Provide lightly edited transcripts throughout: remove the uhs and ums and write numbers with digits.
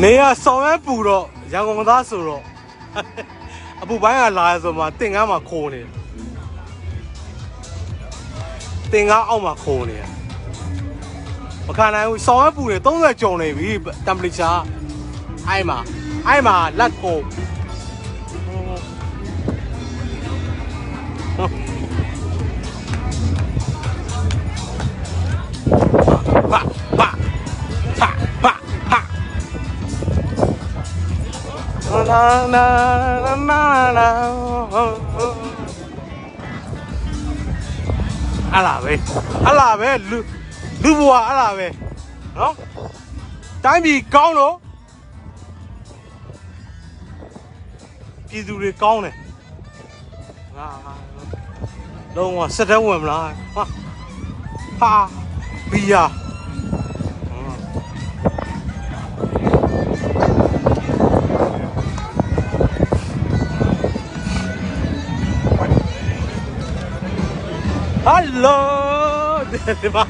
နေရဆောင်ရဲပူတော့ရန်ကုန်သားဆိုတော့အပူပိုင်းကလာရဆိုမှတင်ကားမှာခိုးနေတင်ကားအောက်မှာခိုးနေမခံနိုင်ဘူးဆောင်ရဲပူနေ30ကျော်နေပြီတမ်ပလီချာအိုင်မှာလက်ကိုနာအလားပဲလူဘွားအလားပဲနော်တိုင်းပြည်ကောင်းလို့ပြည်သူတွေကောင်းတယ်ငါလုံးဝစက်တဲ့ဝင်မလားဟာဘီယာHello ဒီမှာ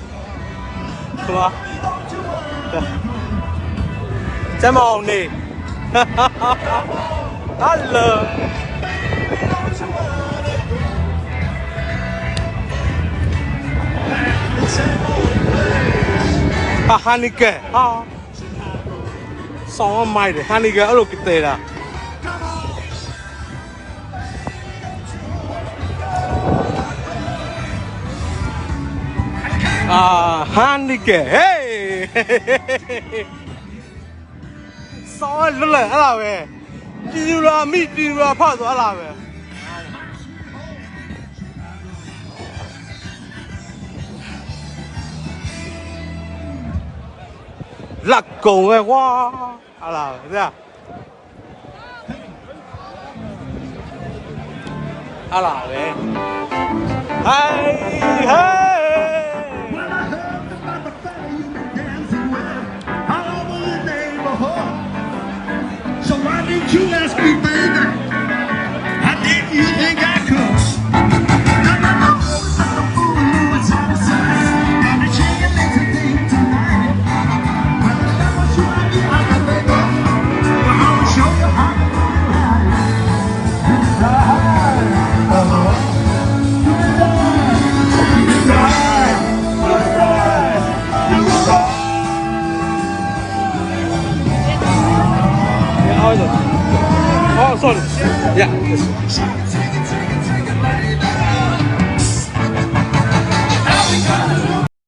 ကျမအောင်နေ Hello ဟာနီကဲဟာဆောင်းမိုက်တယ်ဟာနီကဲအဲ့လိုတဲတာhandicap hey ဆောင်းလွတ်လပ်အဲ့လားပဲပြည်သူရာမိပြည်သူရာဖောက်ဆိုအဲ့လားပဲလက်ကုံပဲကွာအဲ့လားပဲဗျာအဲ့လားပဲ hey You ask me, baby, how did you think I could? No. It's all the same. I'm the chicken little thing tonight. But I never show you how to baby. But I'll show you how to Oh, sorry. Yeah.